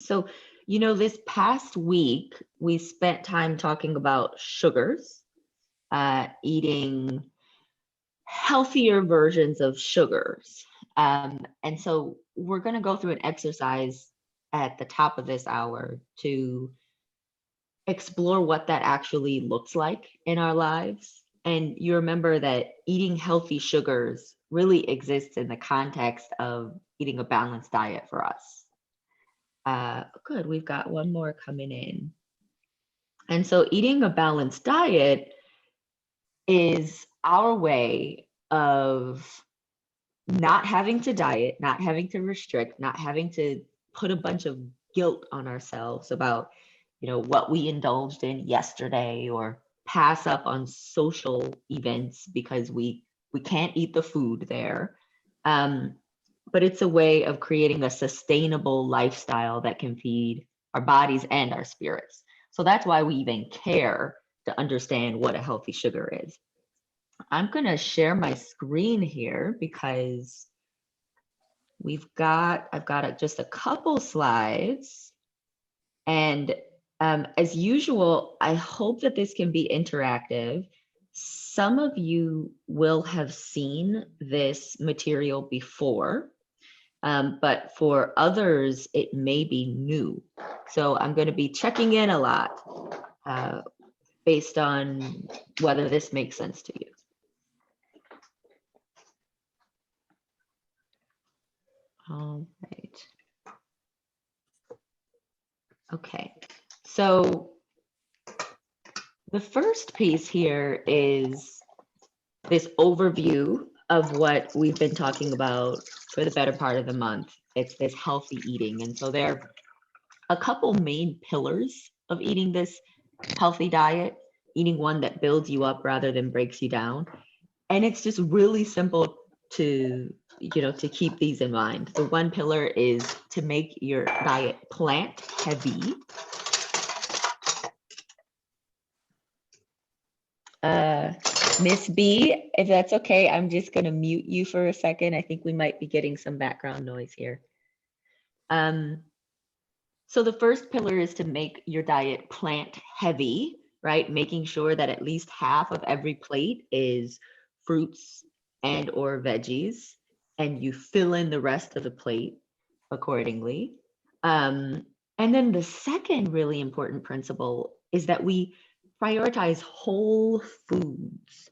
So, this past week, we spent time talking about sugars, eating healthier versions of sugars. And so, we're going to go through an exercise at the top of this hour to explore what that actually looks like in our lives. And you remember that eating healthy sugars really exists in the context of eating a balanced diet for us. Good, we've got one more coming in. And so eating a balanced diet is our way of not having to diet, not having to restrict, not having to put a bunch of guilt on ourselves about, what we indulged in yesterday, or pass up on social events because we can't eat the food there. But it's a way of creating a sustainable lifestyle that can feed our bodies and our spirits. So that's why we even care to understand what a healthy sugar is. I'm going to share my screen here because I've got just a couple slides. And as usual, I hope that this can be interactive. Some of you will have seen this material before, but for others, it may be new. So I'm going to be checking in a lot based on whether this makes sense to you. All right. Okay, so the first piece here is this overview of what we've been talking about for the better part of the month. It's this healthy eating. And so there are a couple main pillars of eating this healthy diet, eating one that builds you up rather than breaks you down. And it's just really simple to keep these in mind. The one pillar is to make your diet plant heavy. Miss B, if that's okay, I'm just going to mute you for a second. I think we might be getting some background noise here. So the first pillar is to make your diet plant heavy, right? Making sure that at least half of every plate is fruits and or veggies, and you fill in the rest of the plate accordingly. And then the second really important principle is that we prioritize whole foods.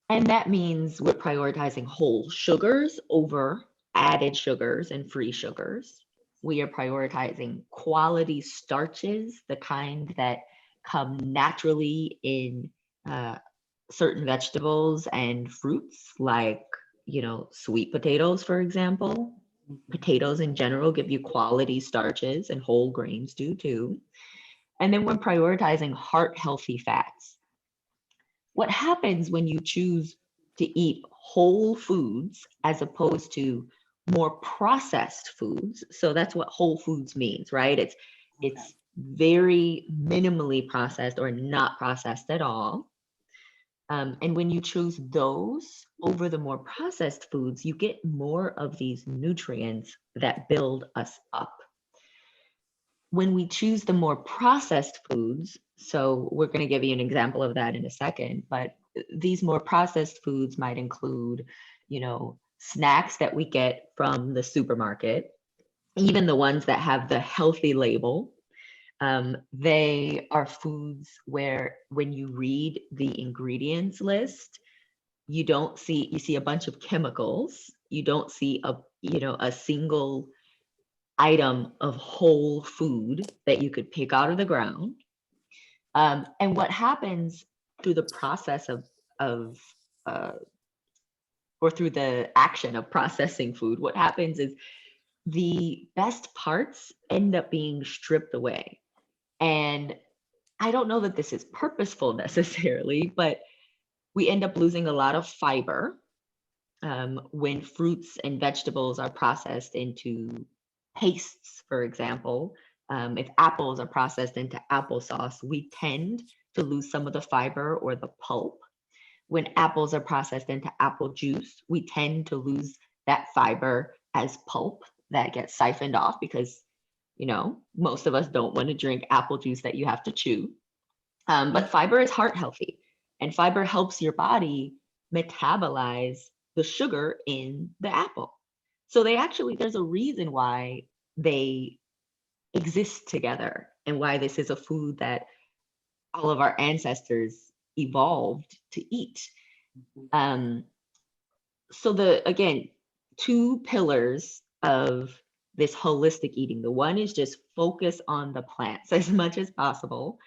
And that means we're prioritizing whole sugars over added sugars and free sugars. We are prioritizing quality starches, the kind that come naturally in certain vegetables and fruits, like, sweet potatoes, for example. Potatoes in general give you quality starches, and whole grains do too. And then we're prioritizing heart healthy fats. What happens when you choose to eat whole foods as opposed to more processed foods? So that's what whole foods means, right? It's very minimally processed or not processed at all. And when you choose those over the more processed foods, you get more of these nutrients that build us up. When we choose the more processed foods, so we're going to give you an example of that in a second, but these more processed foods might include, snacks that we get from the supermarket, even the ones that have the healthy label. They are foods where when you read the ingredients list, you see a bunch of chemicals. You don't see a single item of whole food that you could pick out of the ground. And what happens through the process or through the action of processing food, what happens is the best parts end up being stripped away. And I don't know that this is purposeful necessarily, but we end up losing a lot of fiber when fruits and vegetables are processed into pastes, for example. If apples are processed into applesauce, we tend to lose some of the fiber or the pulp. When apples are processed into apple juice, we tend to lose that fiber as pulp that gets siphoned off because Most of us don't want to drink apple juice that you have to chew. But fiber is heart healthy, and fiber helps your body metabolize the sugar in the apple. So there's a reason why they exist together and why this is a food that all of our ancestors evolved to eat. Um, so again, two pillars of this holistic eating. The one is just focus on the plants as much as possible.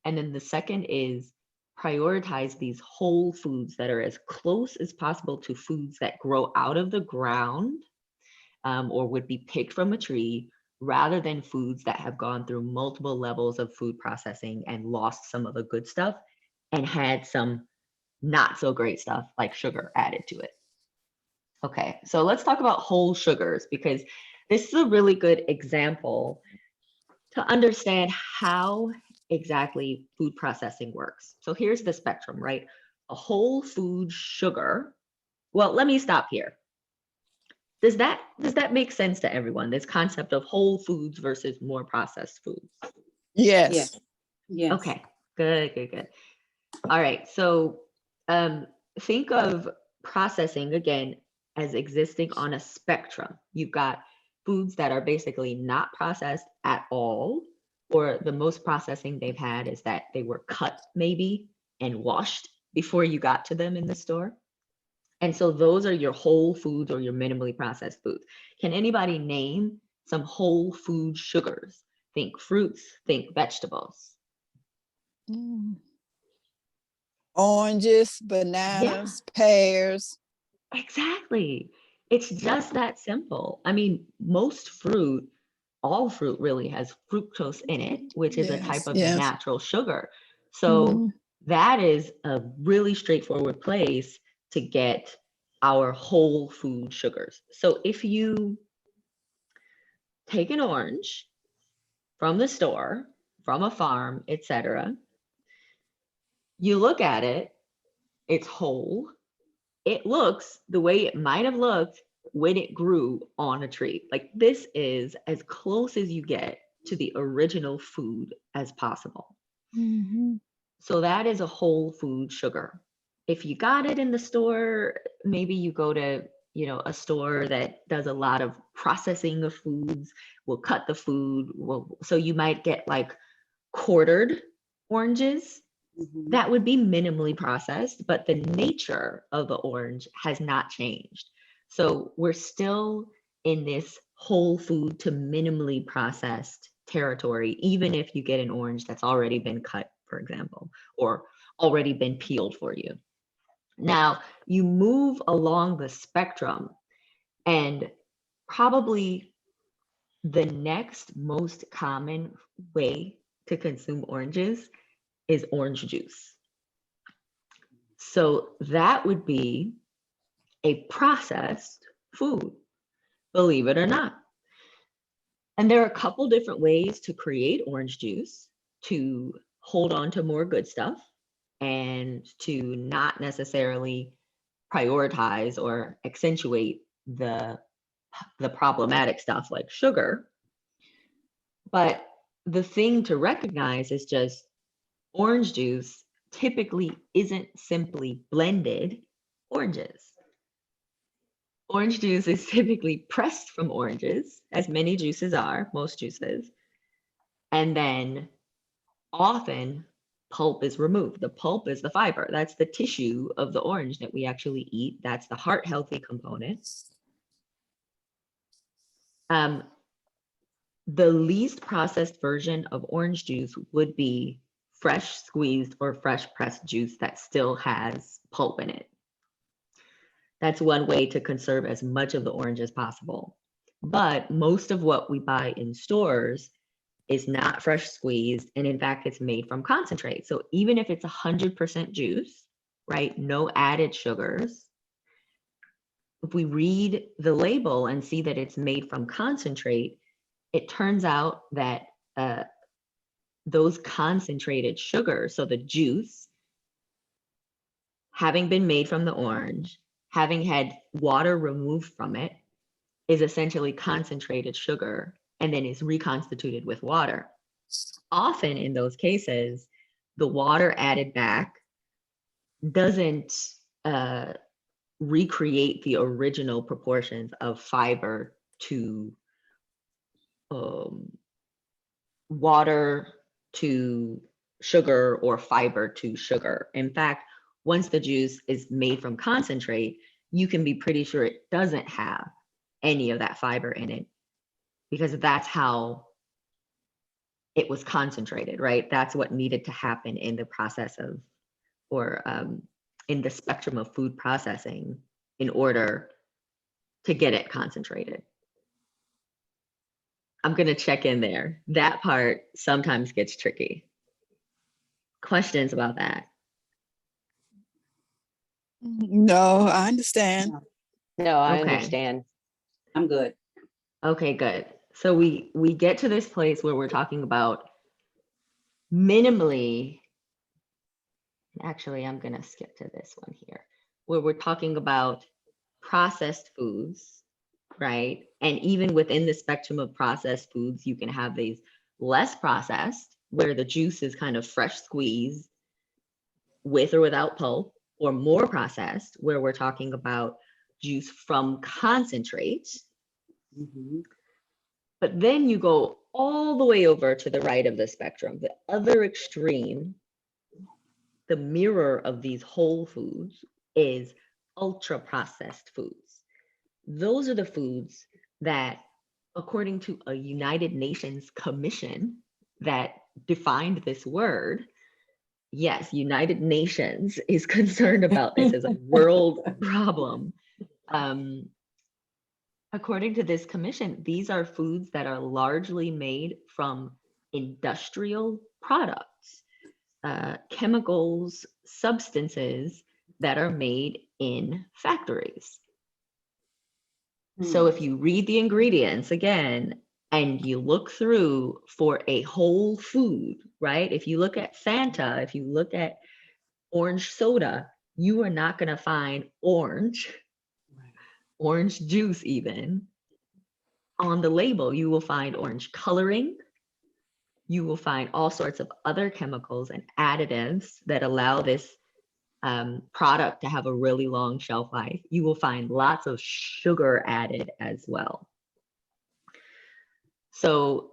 And then the second is prioritize these whole foods that are as close as possible to foods that grow out of the ground, or would be picked from a tree, rather than foods that have gone through multiple levels of food processing and lost some of the good stuff and had some not so great stuff like sugar added to it. Okay, so let's talk about whole sugars, because this is a really good example to understand how exactly food processing works. So here's the spectrum, right? A whole food sugar. Well, let me stop here. Does that make sense to everyone? This concept of whole foods versus more processed foods? Yes. Yes. Okay, good. All right, so think of processing again as existing on a spectrum. You've got foods that are basically not processed at all, or the most processing they've had is that they were cut maybe and washed before you got to them in the store. And so those are your whole foods or your minimally processed foods. Can anybody name some whole food sugars? Think fruits, think vegetables. Oranges, bananas, pears. Exactly. It's just that simple. I mean, most fruit, all fruit really has fructose in it, which is a type of natural sugar. So that is a really straightforward place to get our whole food sugars. So if you take an orange from the store, from a farm, etc., you look at it, it's whole. It looks the way it might have looked when it grew on a tree. Like, this is as close as you get to the original food as possible. So that is a whole food sugar. If you got it in the store, maybe you go to, a store that does a lot of processing of foods, will cut the food. So you might get like quartered oranges. That would be minimally processed, but the nature of the orange has not changed. So we're still in this whole food to minimally processed territory, even if you get an orange that's already been cut, for example, or already been peeled for you. Now, you move along the spectrum, and probably the next most common way to consume oranges is orange juice. So that would be a processed food, believe it or not. And there are a couple different ways to create orange juice to hold on to more good stuff and to not necessarily prioritize or accentuate the problematic stuff like sugar. But the thing to recognize is just orange juice typically isn't simply blended oranges. Orange juice is typically pressed from oranges, as many juices are, most juices, and then often pulp is removed. The pulp is the fiber. That's the tissue of the orange that we actually eat. That's the heart healthy component. The least processed version of orange juice would be fresh squeezed or fresh pressed juice that still has pulp in it. That's one way to conserve as much of the orange as possible. But most of what we buy in stores is not fresh squeezed, and in fact, it's made from concentrate. So even if it's 100% juice, right, no added sugars, if we read the label and see that it's made from concentrate, it turns out that those concentrated sugars, so the juice, having been made from the orange, having had water removed from it, is essentially concentrated sugar and then is reconstituted with water. Often in those cases, the water added back doesn't recreate the original proportions of fiber to water to sugar or fiber to sugar. In fact, once the juice is made from concentrate, you can be pretty sure it doesn't have any of that fiber in it, because that's how it was concentrated, right? That's what needed to happen in the process of, or in the spectrum of food processing in order to get it concentrated. I'm going to check in there. That part sometimes gets tricky. Questions about that? No, I understand. No, I Okay. understand. I'm good. Okay, good. So we get to this place where we're talking about minimally, actually, I'm going to skip to this one here, where we're talking about processed foods, right? And even within the spectrum of processed foods, you can have these less processed, where the juice is kind of fresh squeezed with or without pulp, or more processed, where we're talking about juice from concentrate. Mm-hmm. But then you go all the way over to the right of the spectrum, the other extreme, the mirror of these whole foods is ultra processed foods. Those are the foods that, according to a United Nations commission that defined this word, yes, United Nations is concerned about this as a world problem. According to this commission, these are foods that are largely made from industrial products, chemicals, substances that are made in factories. So if you read the ingredients again, and you look through for a whole food, right? If you look at Fanta, if you look at orange soda, you are not going to find orange juice even on the label. You will find orange coloring. You will find all sorts of other chemicals and additives that allow this product to have a really long shelf life. You will find lots of sugar added as well. So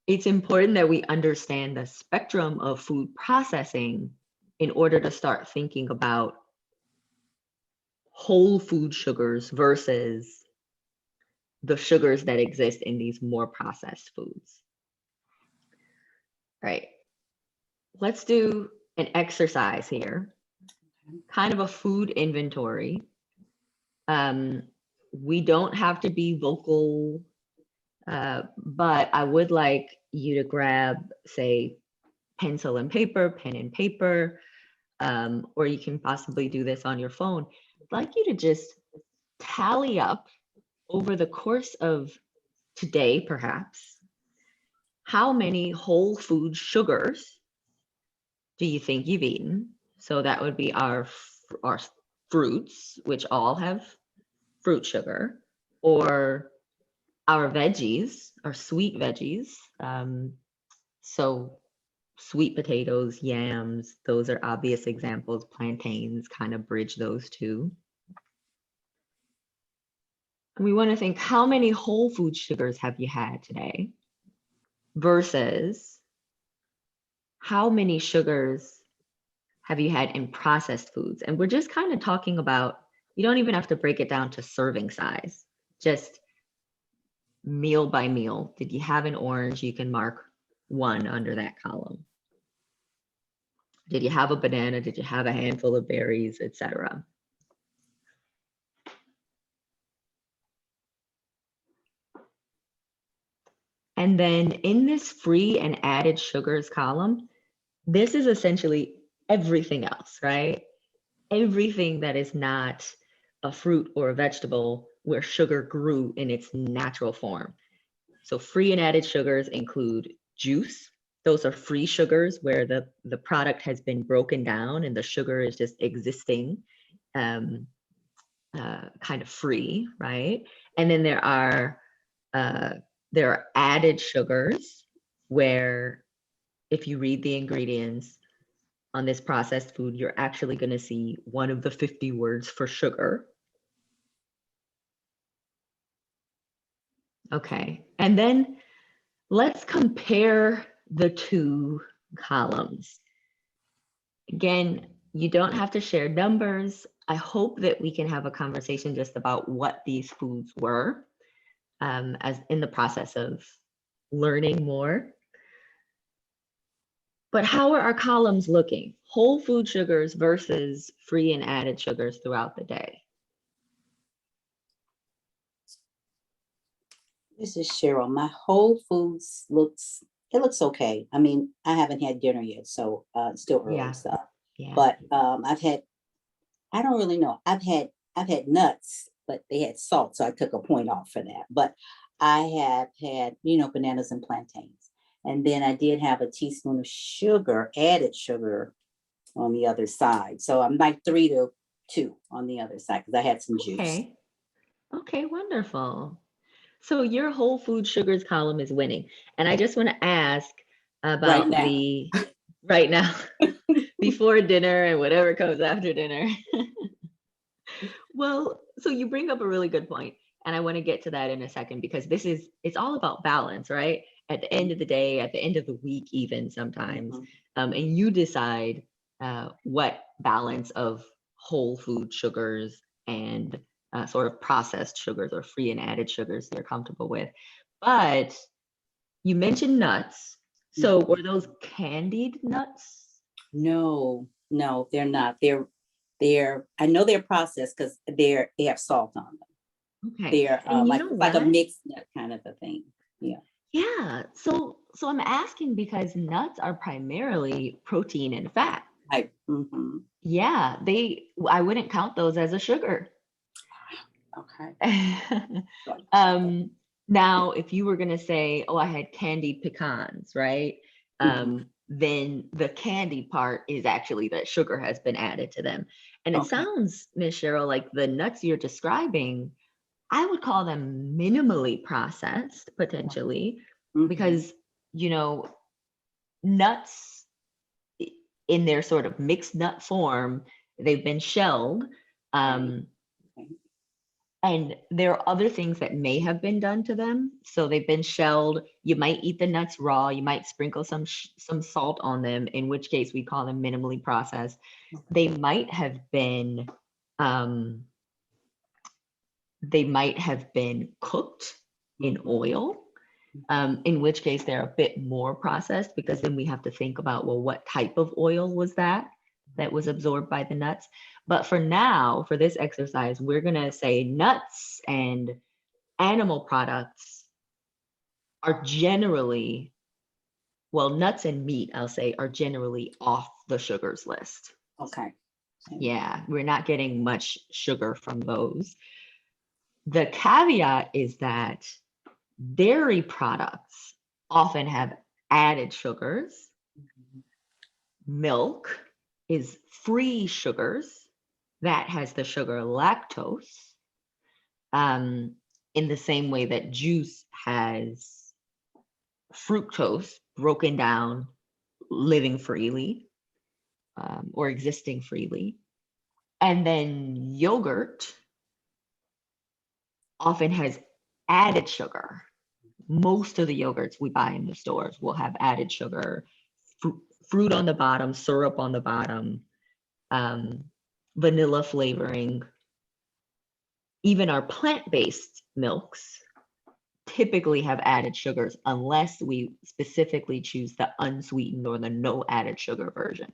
it's important that we understand the spectrum of food processing in order to start thinking about whole food sugars versus the sugars that exist in these more processed foods. Right. Let's do an exercise here, kind of a food inventory. We don't have to be vocal, but I would like you to grab, say, pencil and paper, pen and paper, or you can possibly do this on your phone. I'd like you to just tally up over the course of today, perhaps, how many whole food sugars do you think you've eaten? So that would be our fruits, which all have fruit sugar, or our veggies, our sweet veggies. So sweet potatoes, yams, those are obvious examples. Plantains kind of bridge those two. And we want to think, how many whole food sugars have you had today versus how many sugars have you had in processed foods? And we're just kind of talking about, you don't even have to break it down to serving size, just meal by meal. Did you have an orange? You can mark 1 under that column. Did you have a banana? Did you have a handful of berries, etc.? And then in this free and added sugars column, this is essentially everything else, right? Everything that is not a fruit or a vegetable where sugar grew in its natural form. So free and added sugars include juice. Those are free sugars where the product has been broken down and the sugar is just existing kind of free, right? And then there are there are added sugars where if you read the ingredients on this processed food, you're actually going to see one of the 50 words for sugar. Okay, and then let's compare the two columns. Again, you don't have to share numbers. I hope that we can have a conversation just about what these foods were as in the process of learning more. But how are our columns looking? Whole food sugars versus free and added sugars throughout the day. This is Cheryl. My Whole Foods looks okay. I mean, I haven't had dinner yet, so it's still early stuff. Yeah. But I don't really know. I've had nuts, but they had salt, so I took a point off for that. But I have had, bananas and plantains. And then I did have a teaspoon of sugar, added sugar on the other side. So I'm like 3 to 2 on the other side because I had some juice. Okay, wonderful. So your whole food sugars column is winning. And I just want to ask about right now, before dinner and whatever comes after dinner. Well, so you bring up a really good point, and I want to get to that in a second because it's all about balance, right? At the end of the day, at the end of the week, even sometimes, and you decide what balance of whole food sugars and sort of processed sugars or free and added sugars you're comfortable with. But you mentioned nuts. So were those candied nuts? No, they're not. They're I know they're processed because they have salt on them. Okay. They're And like a mixed nut kind of a thing. Yeah. Yeah. So I'm asking because nuts are primarily protein and fat. Yeah, I wouldn't count those as a sugar. Okay. Now, if you were going to say, oh, I had candied pecans, right? Then the candy part is actually that sugar has been added to them. And it sounds, Ms. Cheryl, like the nuts you're describing, I would call them minimally processed potentially, because, nuts in their sort of mixed nut form, they've been shelled. And there are other things that may have been done to them. So they've been shelled. You might eat the nuts raw. You might sprinkle some salt on them, in which case we call them minimally processed. They might have been cooked in oil, in which case they're a bit more processed, because then we have to think about, well, what type of oil was that was absorbed by the nuts? But for now, for this exercise, we're going to say nuts and animal products are generally, nuts and meat, I'll say, are generally off the sugars list. Okay. Yeah, we're not getting much sugar from those. The caveat is that dairy products often have added sugars. Milk is free sugars. That has the sugar lactose, in the same way that juice has fructose broken down, living freely, or existing freely. And then yogurt often has added sugar. Most of the yogurts we buy in the stores will have added sugar, fruit on the bottom, syrup on the bottom, vanilla flavoring. Even our plant-based milks typically have added sugars unless we specifically choose the unsweetened or the no added sugar version.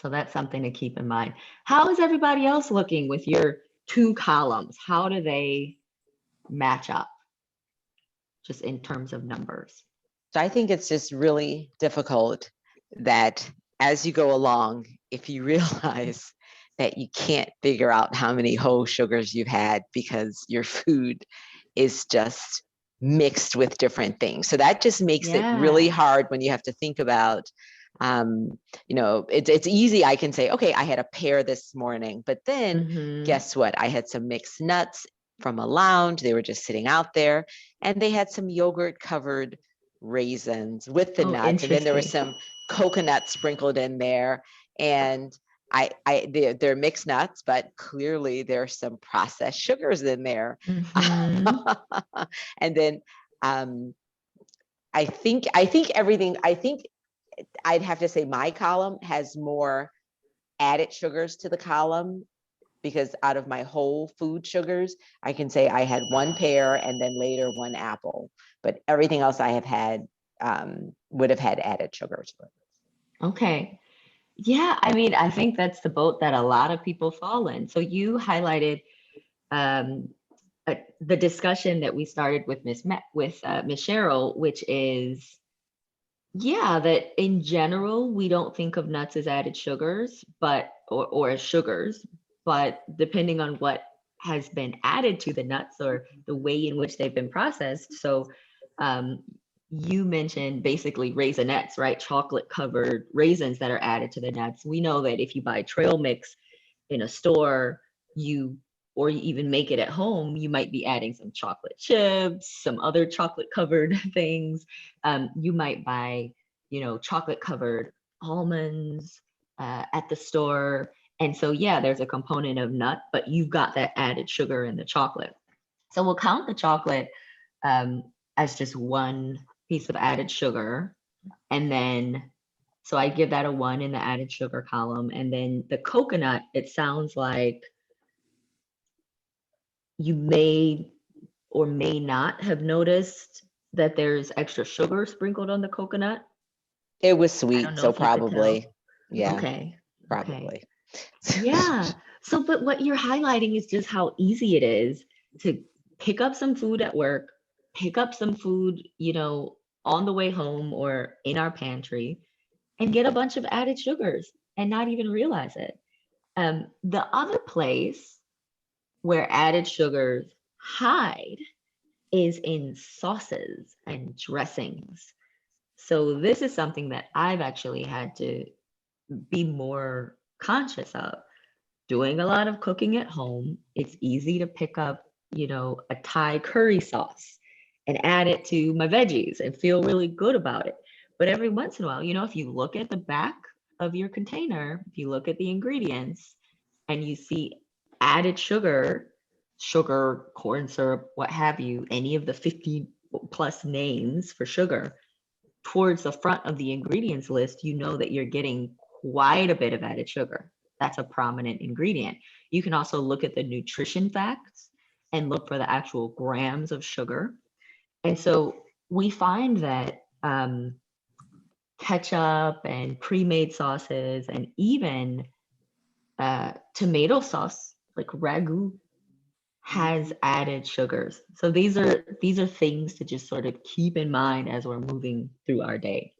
So that's something to keep in mind. How is everybody else looking with your two columns? How do they match up, just in terms of numbers? So I think it's just really difficult that as you go along, if you realize that you can't figure out how many whole sugars you've had because your food is just mixed with different things. So that just makes it really hard when you have to think about, it's easy. I can say, okay, I had a pear this morning, but then guess what? I had some mixed nuts from a lounge. They were just sitting out there, and they had some yogurt covered raisins with the Oh, nuts, and then there was interesting. some coconut sprinkled in there. And they're mixed nuts, but clearly there's some processed sugars in there. Mhm. And then I think everything, I'd have to say my column has more added sugars to the column, because out of my whole food sugars, I can say I had one pear and then later one apple, but everything else I have had would have had added sugars. Okay. Yeah, I mean, I think that's the boat that a lot of people fall in. So you highlighted um, the discussion that we started with Miss Cheryl, which is, yeah, that in general we don't think of nuts as added sugars, but or as sugars, but depending on what has been added to the nuts or the way in which they've been processed. So um, you mentioned basically raisinettes, right? Chocolate covered raisins that are added to the nuts. We know that if you buy trail mix in a store, you or you even make it at home, you might be adding some chocolate chips, some other chocolate covered things. You might buy, chocolate covered almonds at the store. And so, yeah, there's a component of nut, but you've got that added sugar in the chocolate. So we'll count the chocolate as just one piece of added sugar. And then, so I give that a 1 in the added sugar column. And then the coconut, it sounds like you may or may not have noticed that there's extra sugar sprinkled on the coconut. It was I don't sweet, know so if you could tell. probably, yeah, Okay. Okay. probably. Yeah. So, but what you're highlighting is just how easy it is to pick up some food at work, pick up some food, on the way home or in our pantry, and get a bunch of added sugars and not even realize it. The other place where added sugars hide is in sauces and dressings. So this is something that I've actually had to be more conscious of. Doing a lot of cooking at home, it's easy to pick up, a Thai curry sauce and add it to my veggies and feel really good about it. But every once in a while, if you look at the back of your container, if you look at the ingredients and you see added sugar, corn syrup, what have you, any of the 50 plus names for sugar towards the front of the ingredients list, you know that you're getting quite a bit of added sugar. That's a prominent ingredient. You can also look at the nutrition facts and look for the actual grams of sugar. And so we find that ketchup and pre-made sauces and even tomato sauce, like ragu, has added sugars. So these are things to just sort of keep in mind as we're moving through our day.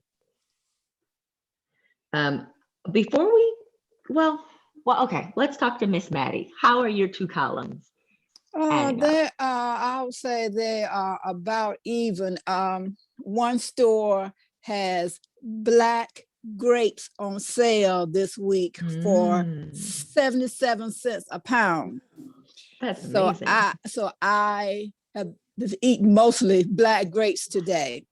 Before we, well, okay, let's talk to Miss Maddie. How are your two columns adding up? I would say they are about even. One store has black grapes on sale this week for 77 cents a pound. That's So amazing. I have eaten mostly black grapes today.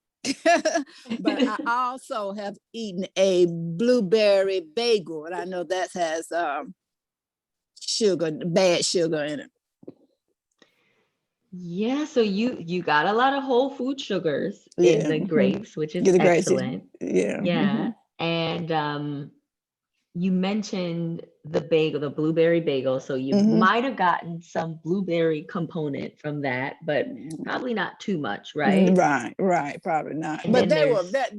But I also have eaten a blueberry bagel, and I know that has bad sugar in it. Yeah, so you got a lot of whole food sugars in the grapes, which is Get the grapes. excellent. Yeah. Yeah. And you mentioned the blueberry bagel. So you might have gotten some blueberry component from that, but probably not too much, right? Right, probably not. And But then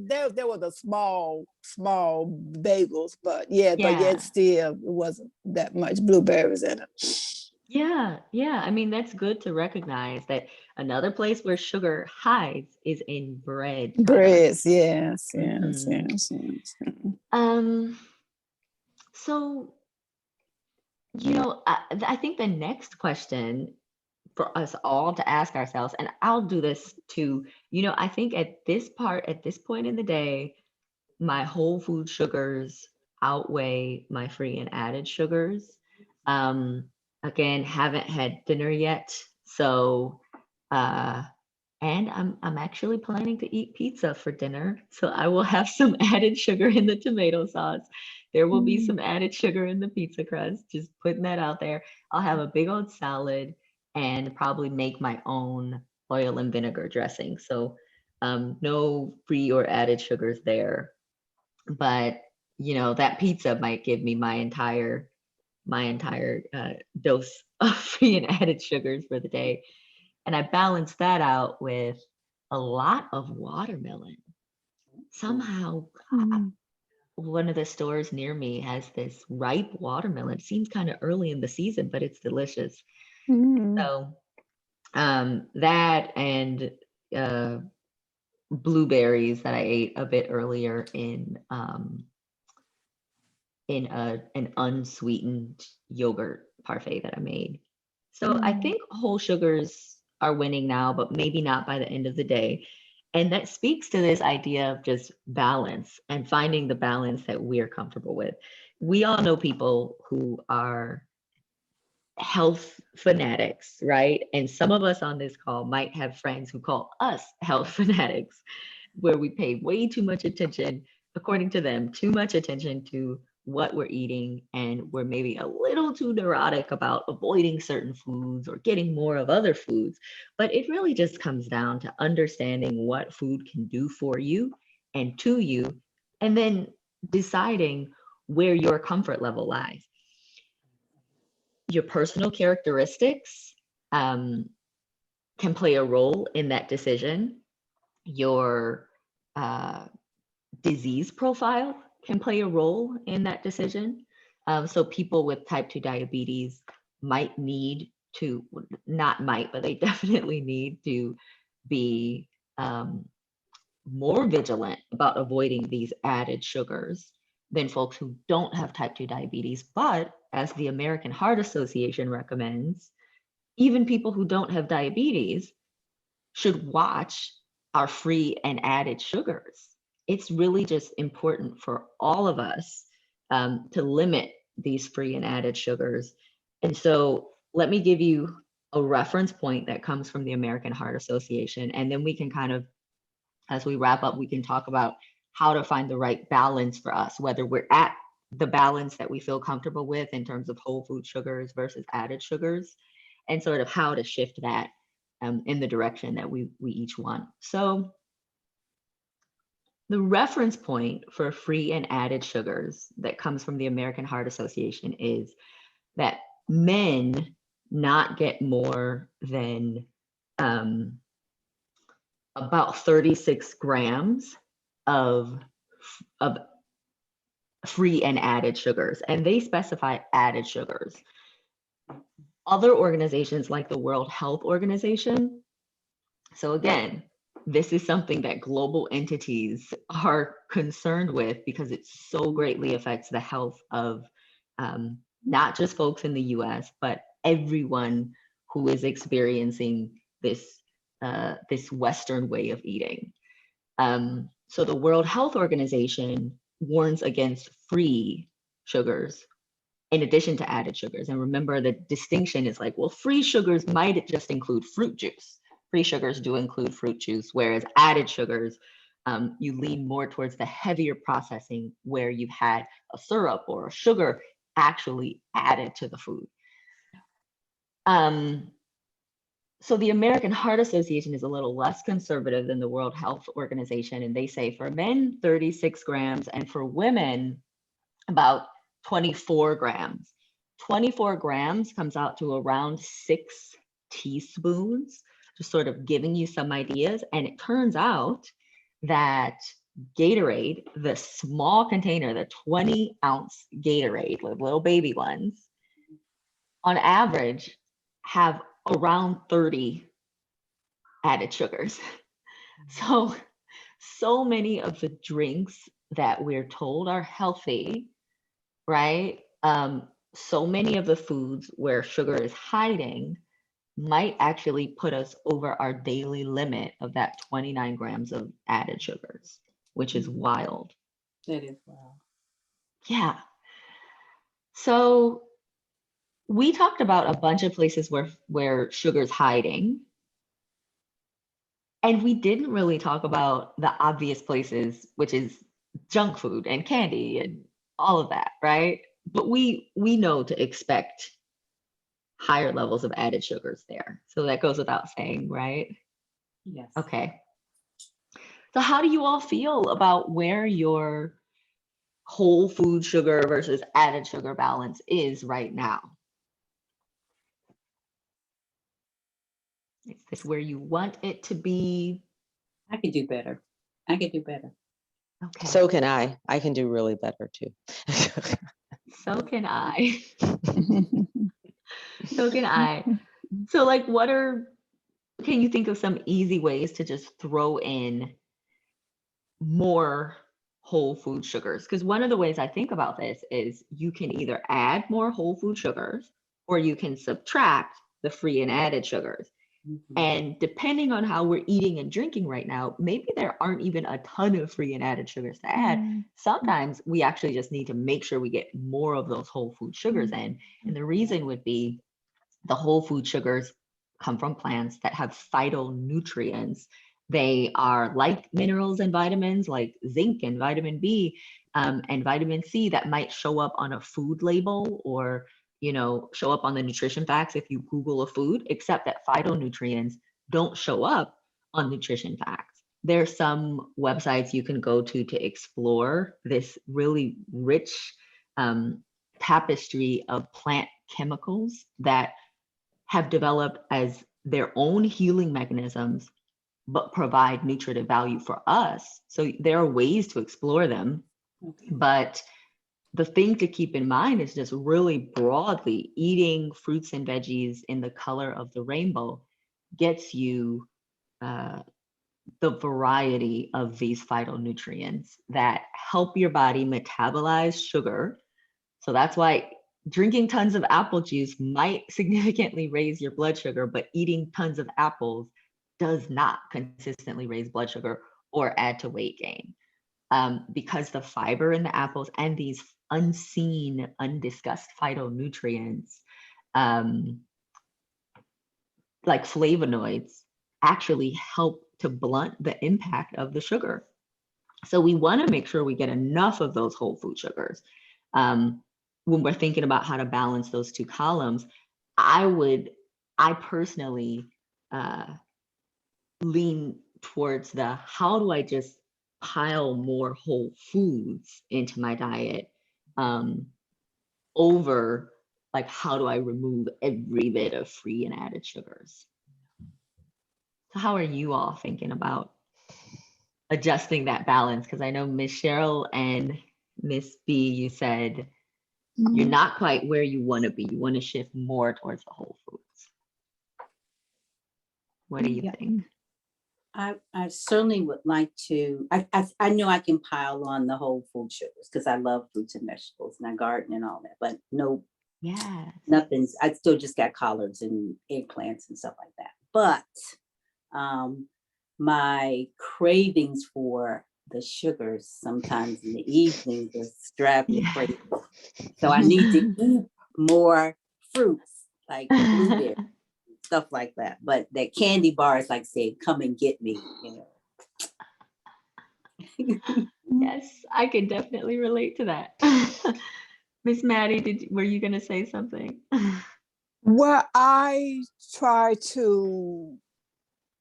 there were the small bagels, but yet still it wasn't that much blueberries in it. Yeah. I mean, that's good to recognize that another place where sugar hides is in bread products. Breads, yes. So, I think the next question for us all to ask ourselves, and I'll do this too, I think at this point in the day, my whole food sugars outweigh my free and added sugars. Again, haven't had dinner yet, So, and I'm actually planning to eat pizza for dinner. So I will have some added sugar in the tomato sauce. There will be some added sugar in the pizza crust. Just putting that out there. I'll have a big old salad and probably make my own oil and vinegar dressing. So no free or added sugars there. But that pizza might give me my entire dose of free and added sugars for the day. And I balance that out with a lot of watermelon. Somehow, one of the stores near me has this ripe watermelon. It seems kind of early in the season, but it's delicious. So that and blueberries that I ate a bit earlier in an unsweetened yogurt parfait that I made. So I think whole sugars are winning now, but maybe not by the end of the day. And that speaks to this idea of just balance and finding the balance that we're comfortable with. We all know people who are health fanatics, right? And some of us on this call might have friends who call us health fanatics, where we pay way too much attention, according to them, too much attention to what we're eating. And we're maybe a little too neurotic about avoiding certain foods or getting more of other foods. But it really just comes down to understanding what food can do for you and to you, and then deciding where your comfort level lies. Your personal characteristics can play a role in that decision. Your disease profile can play a role in that decision. So people with type 2 diabetes might need to, not might, but they definitely need to be more vigilant about avoiding these added sugars than folks who don't have type 2 diabetes. But as the American Heart Association recommends, even people who don't have diabetes should watch our free and added sugars. It's really just important for all of us to limit these free and added sugars. And so let me give you a reference point that comes from the American Heart Association, and then we can kind of, as we wrap up, we can talk about how to find the right balance for us, whether we're at the balance that we feel comfortable with in terms of whole food sugars versus added sugars, and sort of how to shift that in the direction that we each want. So the reference point for free and added sugars that comes from the American Heart Association is that men not get more than about 36 grams of free and added sugars, and they specify added sugars. Other organizations like the World Health Organization, so again, this is something that global entities are concerned with because it so greatly affects the health of not just folks in the US, but everyone who is experiencing this Western way of eating. So the World Health Organization warns against free sugars in addition to added sugars. And remember, the distinction is like, well, free sugars might just include fruit juice. Free sugars do include fruit juice, whereas added sugars, you lean more towards the heavier processing where you've had a syrup or a sugar actually added to the food. So the American Heart Association is a little less conservative than the World Health Organization, and they say for men, 36 grams, and for women, about 24 grams. 24 grams comes out to around 6 teaspoons, just sort of giving you some ideas. And it turns out that Gatorade, the small container, the 20-ounce Gatorade, with little baby ones, on average have around 30 added sugars. So many of the drinks that we're told are healthy, right? So many of the foods where sugar is hiding might actually put us over our daily limit of that 29 grams of added sugars, which is wild. That is wild. Yeah. So we talked about a bunch of places where sugar's hiding. And we didn't really talk about the obvious places, which is junk food and candy and all of that, right? But we know to expect higher levels of added sugars there. So that goes without saying, right? Yes. Okay. So how do you all feel about where your whole food sugar versus added sugar balance is right now? Is this where you want it to be? I could do better. I could do better. Okay. So can I. I can do really better too. So can I. So can I. So like can you think of some easy ways to just throw in more whole food sugars? Because one of the ways I think about this is you can either add more whole food sugars or you can subtract the free and added sugars. Mhm. And depending on how we're eating and drinking right now, maybe there aren't even a ton of free and added sugars to add. Sometimes we actually just need to make sure we get more of those whole food sugars in. And the reason would be the whole food sugars come from plants that have phytonutrients. They are like minerals and vitamins, like zinc and vitamin B and vitamin C that might show up on a food label or show up on the nutrition facts if you Google a food, except that phytonutrients don't show up on nutrition facts. There's some websites you can go to explore this really rich tapestry of plant chemicals that have developed as their own healing mechanisms, but provide nutritive value for us. So there are ways to explore them, Okay. but the thing to keep in mind is just really broadly eating fruits and veggies in the color of the rainbow gets you the variety of these phytonutrients that help your body metabolize sugar. So that's why drinking tons of apple juice might significantly raise your blood sugar, but eating tons of apples does not consistently raise blood sugar or add to weight gain. Because the fiber in the apples and these unseen, undiscussed phytonutrients, like flavonoids, actually help to blunt the impact of the sugar. So we want to make sure we get enough of those whole food sugars. When we're thinking about how to balance those two columns, I personally lean towards the how do I just pile more whole foods into my diet over like how do I remove every bit of free and added sugars. So how are you all thinking about adjusting that balance? Because I know Miss Cheryl and Miss B, you said you're not quite where you want to be. You want to shift more towards the whole foods. What do you think? I certainly would like to. I know I can pile on the whole food sugars because I love fruits and vegetables and I garden and all that. But no, Yeah. nothing's. I still just got collards and eggplants and stuff like that. But my cravings for the sugars sometimes in the evening just drive me crazy. So I need to eat more fruits like blueberries, stuff like that. But that candy bar is like saying, "Come and get me," Yes, I can definitely relate to that. Miss Maddie, were you gonna say something? Well, I try to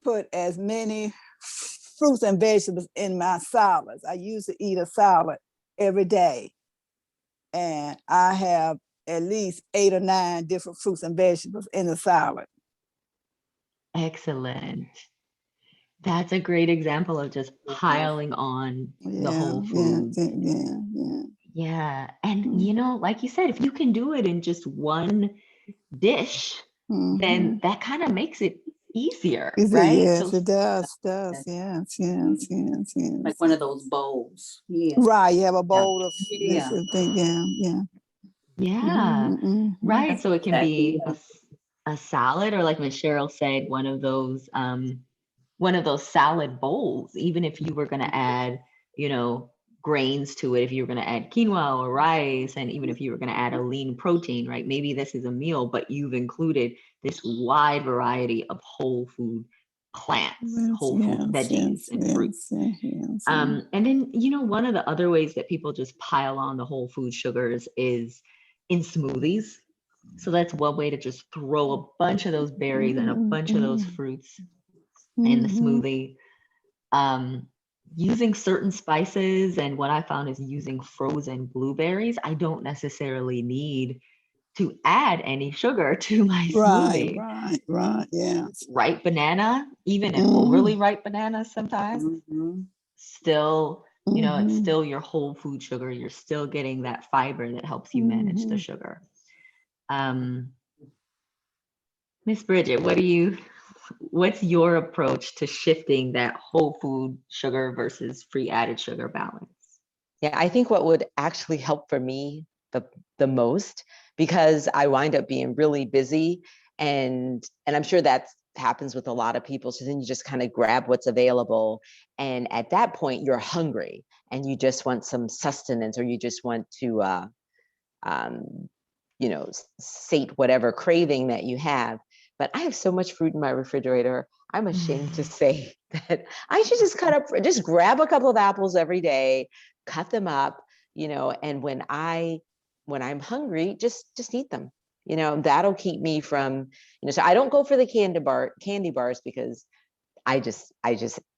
put as many fruits and vegetables in my salads. I used to eat a salad every day, and I have at least 8 or 9 different fruits and vegetables in the salad. Excellent. That's a great example of just piling on the whole food. Yeah. And like you said, if you can do it in just one dish, then that kind of makes it easier, right? Yes, it does. Yes. like one of those bowls. Yeah. Right, you have a bowl of Yeah. this thing. Yeah. Yeah. Right. That's So it can exactly be a salad, or like Miss Cheryl said, one of those salad bowls, even if you were going to add, grains to it, if you were going to add quinoa or rice, and even if you were going to add a lean protein, right? Maybe this is a meal, but you've included this wide variety of whole food plants, Yes, whole food yes, veggies and fruits. yes, yes. And then, one of the other ways that people just pile on the whole food sugars is in smoothies. So that's one way to just throw a bunch of those berries and a bunch of those fruits in the smoothie. Using certain spices, and what I found is using frozen blueberries. I don't necessarily need to add any sugar to my smoothie. Right, yes. Ripe banana, even an overly ripe banana sometimes, still, it's still your whole food sugar. You're still getting that fiber that helps you manage the sugar. Miss Bridget, what's your approach to shifting that whole food sugar versus free added sugar balance? Yeah, I think what would actually help for me the most, because I wind up being really busy, and I'm sure that happens with a lot of people. So then you just kind of grab what's available, and at that point you're hungry and you just want some sustenance, or you just want to sate whatever craving that you have. But I have so much fruit in my refrigerator. I'm ashamed to say that I should just grab a couple of apples every day, cut them up, and when I'm hungry, just eat them. That'll keep me from, so I don't go for the candy bars, because I just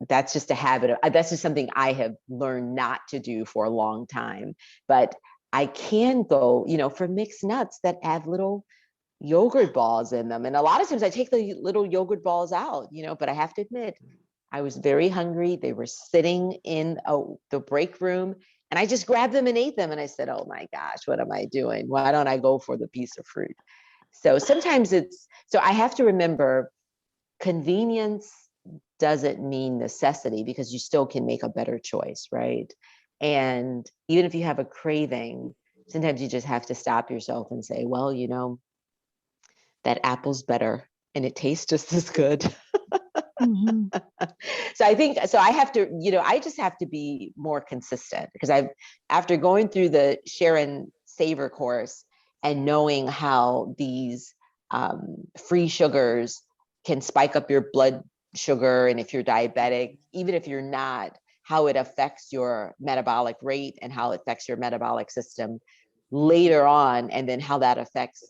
that's just a habit that's just something I have learned not to do for a long time. But I can go, for mixed nuts that add little yogurt balls in them. And a lot of times I take the little yogurt balls out, but I have to admit, I was very hungry. They were sitting in the break room, and I just grabbed them and ate them. And I said, oh my gosh, what am I doing? Why don't I go for the piece of fruit? So sometimes so I have to remember, convenience doesn't mean necessity, because you still can make a better choice, right? And even if you have a craving, sometimes you just have to stop yourself and say, well, that apple's better and it tastes just as good. So I think, I have to, I just have to be more consistent, because after going through the Share Savor course and knowing how these free sugars can spike up your blood sugar, and if you're diabetic, even if you're not, how it affects your metabolic rate and how it affects your metabolic system later on, and then how that affects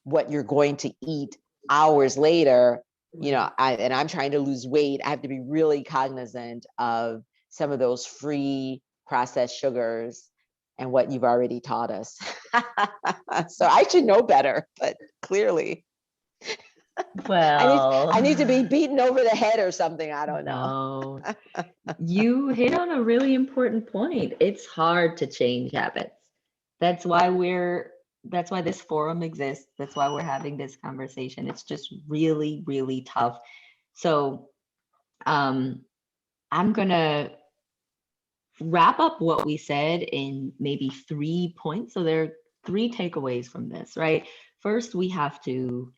what you're going to eat hours later. I'm trying to lose weight. I have to be really cognizant of some of those free processed sugars and what you've already taught us. So I should know better, but clearly Well, I need to be beaten over the head or something. I don't know. No. You hit on a really important point. It's hard to change habits. That's why this forum exists. That's why we're having this conversation. It's just really, really tough. So I'm gonna wrap up what we said in maybe 3 points. So there are 3 takeaways from this, right? First, we have to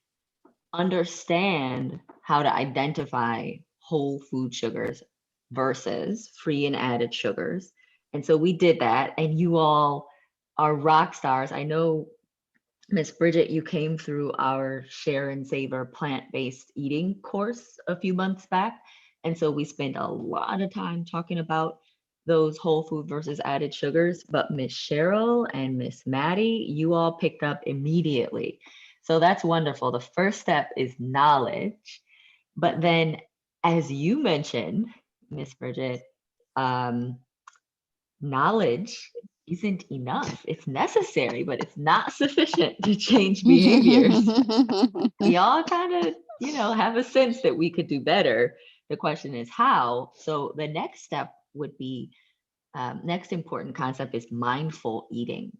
understand how to identify whole food sugars versus free and added sugars. And so we did that, and you all are rock stars. I know, Miss Bridget, you came through our Share Savor plant-based eating course a few months back. And so we spent a lot of time talking about those whole food versus added sugars. But Miss Cheryl and Miss Maddie, you all picked up immediately. So that's wonderful. The first step is knowledge. But then, as you mentioned, Miss Bridget, knowledge isn't enough. It's necessary, but it's not sufficient to change behaviors. We all kind of, have a sense that we could do better. The question is how. So the next step would be, next important concept is mindful eating.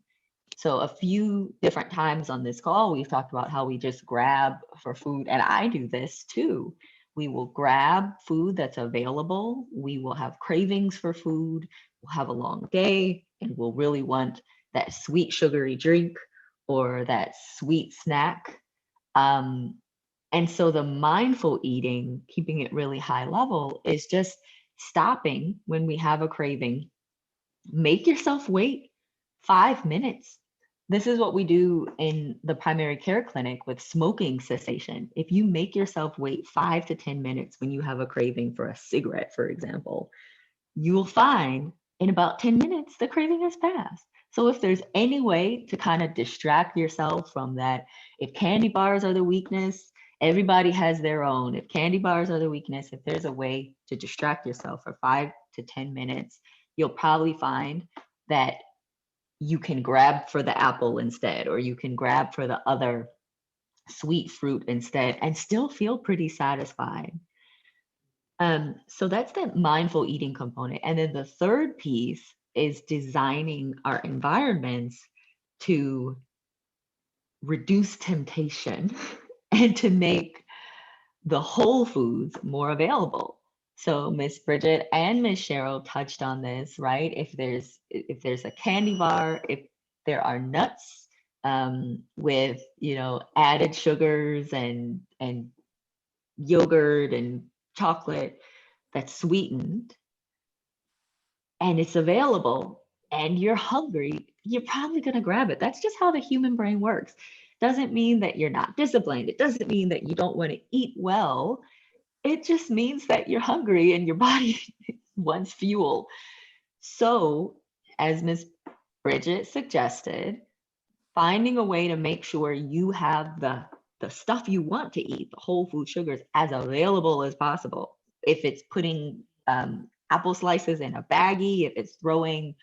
So a few different times on this call, we've talked about how we just grab for food, and I do this too. We will grab food that's available. We will have cravings for food. We'll have a long day, and we'll really want that sweet sugary drink or that sweet snack. And so the mindful eating, keeping it really high level, is just stopping when we have a craving make yourself wait 5 minutes. This is what we do in the primary care clinic with smoking cessation. If you make yourself wait 5 to 10 minutes when you have a craving for a cigarette, for example, you will find in about 10 minutes, the craving has passed. So if there's any way to kind of distract yourself from that, if candy bars are the weakness, everybody has their own. If candy bars are the weakness, if there's a way to distract yourself for 5 to 10 minutes, you'll probably find that you can grab for the apple instead, or you can grab for the other sweet fruit instead and still feel pretty satisfied. So that's the mindful eating component. And then the third piece is designing our environments to reduce temptation and to make the whole foods more available. So Miss Bridget and Miss Cheryl touched on this, right? If there's a candy bar, if there are nuts with added sugars and yogurt and chocolate that's sweetened, and it's available and you're hungry, you're probably going to grab it. That's just how the human brain works. Doesn't mean that you're not disciplined. It doesn't mean that you don't want to eat well. It just means that you're hungry and your body wants fuel. So, as Miss Bridget suggested, finding a way to make sure you have the stuff you want to eat, the whole food sugars, as available as possible. If it's putting apple slices in a baggie, if it's throwing,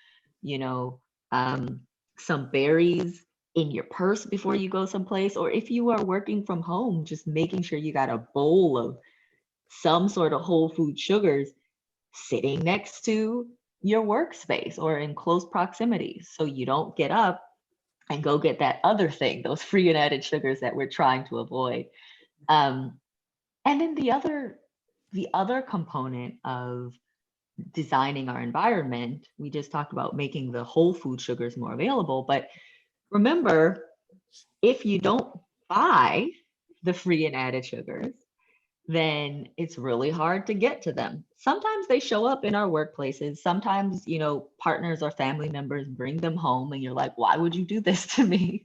some berries in your purse before you go someplace, or if you are working from home, just making sure you got a bowl of some sort of whole food sugars sitting next to your workspace or in close proximity, so you don't get up and go get that other thing, those free and added sugars that we're trying to avoid. And then the other component of designing our environment, we just talked about making the whole food sugars more available. But remember, if you don't buy the free and added sugars, then it's really hard to get to them. Sometimes they show up in our workplaces. Sometimes, partners or family members bring them home and you're like, why would you do this to me?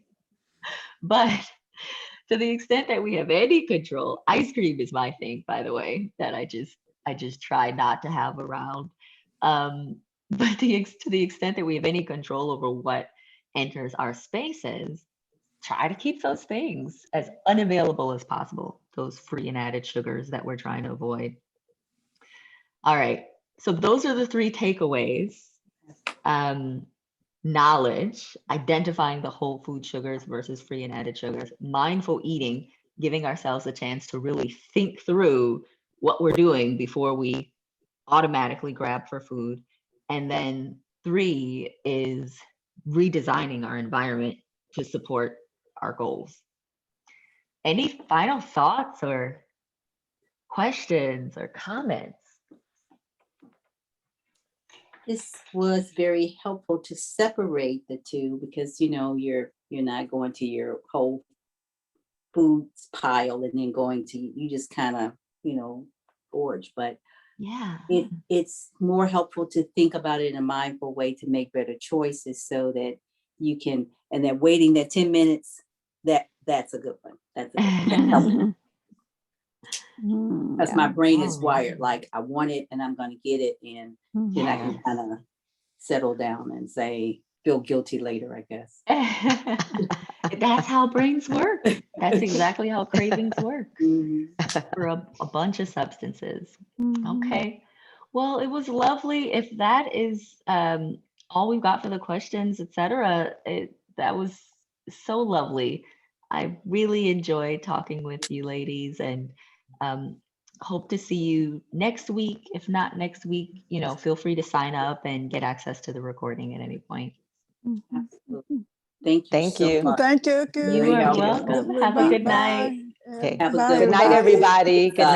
But to the extent that we have any control, ice cream is my thing, by the way, that I just try not to have around. But to the extent that we have any control over what enters our spaces, try to keep those things as unavailable as possible, those free and added sugars that we're trying to avoid. All right, so those are the 3 takeaways. Knowledge, identifying the whole food sugars versus free and added sugars, mindful eating, giving ourselves a chance to really think through what we're doing before we automatically grab for food. And then 3 is redesigning our environment to support our goals. Any final thoughts or questions or comments? This was very helpful to separate the two, because you're not going to your whole foods pile and then you just kind of gorge. But Yeah, it's more helpful to think about it in a mindful way to make better choices, so that you can, and that waiting that 10 minutes, that's a good one. That's a good one. Because my brain is wired like I want it and I'm going to get it, and then I can kind of settle down and feel guilty later, I guess. That's how brains work. That's exactly how cravings work for a bunch of substances. Okay. Well, it was lovely. If that is all we've got for the questions, etc., that was so lovely. I really enjoyed talking with you ladies, and hope to see you next week. If not next week, feel free to sign up and get access to the recording at any point. Absolutely. Thank you. Thank so you. much. Thank you. You are Thank you. welcome. Have a good night. Okay. Have a Bye, good Good night, everybody. everybody. Good night.